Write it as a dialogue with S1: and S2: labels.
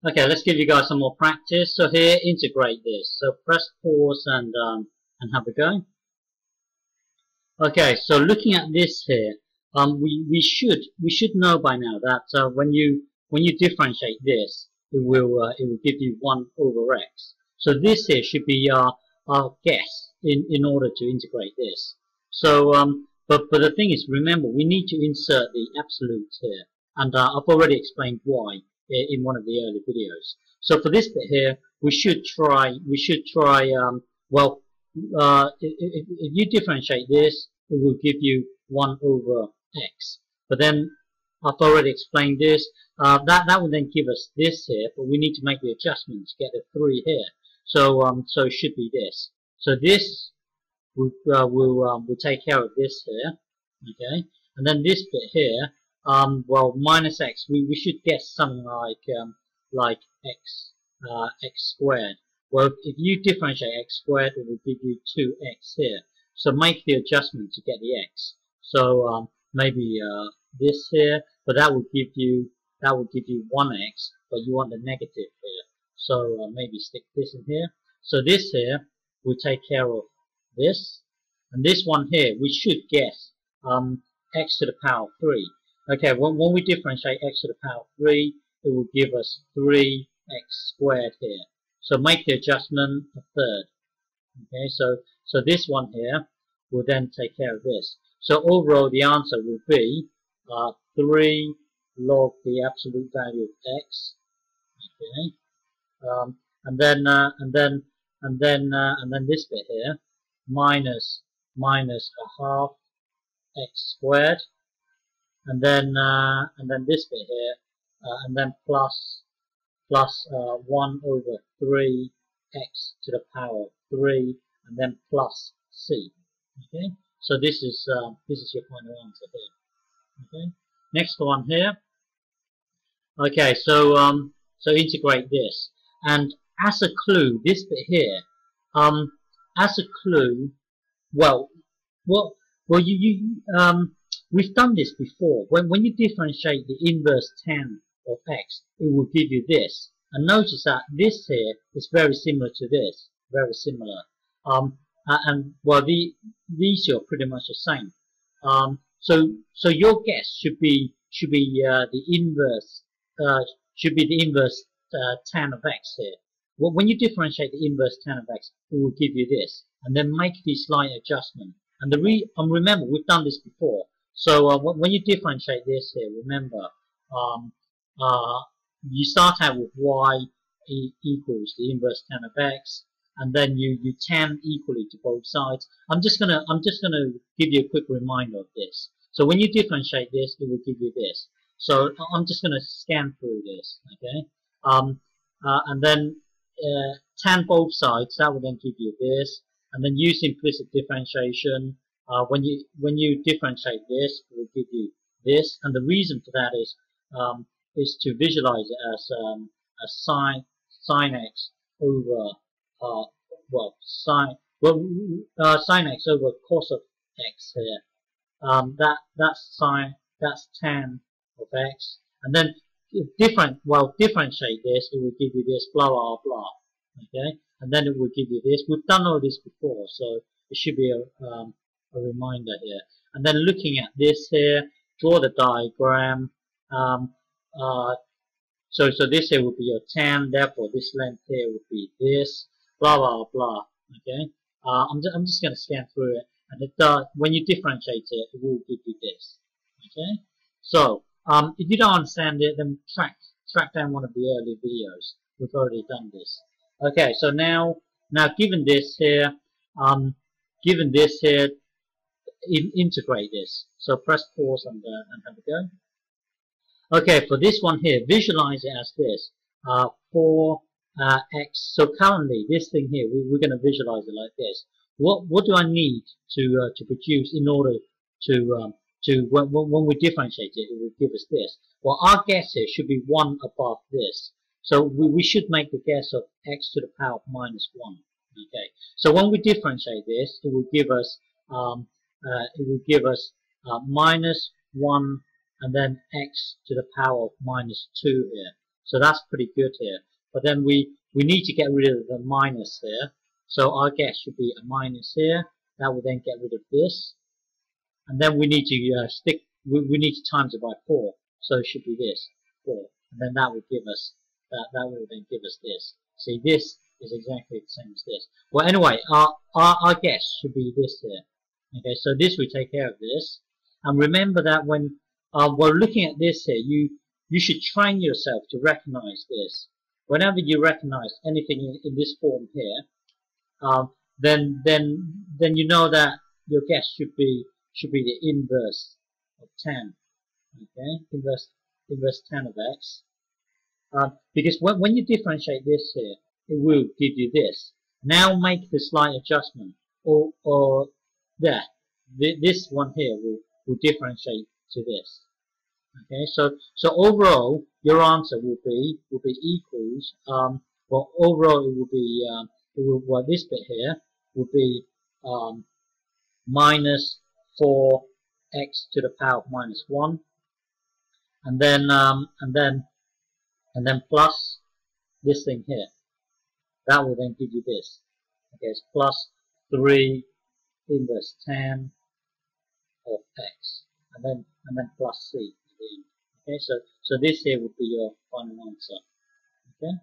S1: Okay, let's give you guys some more practice. So here, integrate this. So press pause and have a go. Okay, so looking at this here, we should know by now that when you differentiate this, it will give you 1 over x. So this here should be our guess in order to integrate this. So but the thing is, remember, we need to insert the absolutes here, and I've already explained why in one of the early videos. So for this bit here, we should try well. If you differentiate this, it will give you 1 over x. But then I've already explained this. That will then give us this here, but we need to make the adjustment to get the 3 here. So it should be this. So this will take care of this here, okay. And then this bit here, well, minus x. We should guess something like x x squared. Well, if you differentiate x squared, it will give you 2x here. So make the adjustment to get the x. So maybe this here, but that will give you 1x, but you want the negative here. So maybe stick this in here. So this here will take care of this, and this one here we should guess x to the power of 3. Okay, when we differentiate x to the power of 3, it will give us 3x squared here. So make the adjustment a third. Okay, so this one here will then take care of this. So overall, the answer will be 3 log the absolute value of x. Okay, and then this bit here minus a half x squared, and then this bit here, and then plus 1 over 3 x to the power of 3, and then plus c. Okay, so this is your final answer here. Okay, next one here. Okay, so integrate this, and as a clue, this bit here, as a clue, well, we've done this before. When you differentiate the inverse tan of x, it will give you this. And notice that this here is very similar to this, very similar. And well, these are pretty much the same. So your guess should be the inverse tan of x here. Well, when you differentiate the inverse tan of x, it will give you this, and then make the slight adjustment. And remember, we've done this before. So when you differentiate this here, remember, you start out with y equals the inverse tan of x, and then you tan equally to both sides. I'm just gonna give you a quick reminder of this. So when you differentiate this, it will give you this. So I'm just gonna scan through this, okay? And then tan both sides, that will then give you this. And then use implicit differentiation. When you differentiate this, it will give you this. And the reason for that is to visualize it as sine x over sine x over cos of x here. That's tan of x, and then differentiate this, it will give you this, blah blah blah. Okay, and then it will give you this. We've done all this before, so it should be a reminder here. And then looking at this here, draw the diagram. So this here would be your tan, therefore this length here would be this, blah blah blah. Okay, I'm just going to scan through it, and it does. When you differentiate it, it will give you this. Okay, so if you don't understand it, then track down one of the early videos. We've already done this. Okay, so now given this here, integrate this. So press pause and have a go. Okay, for this one here, visualize it as this. 4x. So currently, this thing here, we're going to visualize it like this. What do I need to produce in order to when we differentiate it, it will give us this. Well, our guess here should be 1 above this. So we should make the guess of x to the power of minus 1. Okay. So when we differentiate this, it will give us minus 1 and then x to the power of minus 2 here. So that's pretty good here. But then we need to get rid of the minus here. So our guess should be a minus here. That will then get rid of this. And then we need to we need to times it by 4. So it should be this, 4. And then that will give us, that will then give us this. See, this is exactly the same as this. Well, anyway, our guess should be this here. Okay, so this will take care of this. And remember that when we're looking at this here, you should train yourself to recognize this. Whenever you recognize anything in this form here, then you know that your guess should be the inverse of 10. Okay, inverse 10 of x. Because when you differentiate this here, it will give you this. Now make the slight adjustment, or there. This one here will differentiate to this. Okay, so overall your answer will be equals. Well, overall it will be well, this bit here will be minus 4x to the power of minus 1, and then plus this thing here. That will then give you this. Okay, it's plus 3 inverse 10 of x, and then plus c. Okay, so this here would be your final answer. Okay.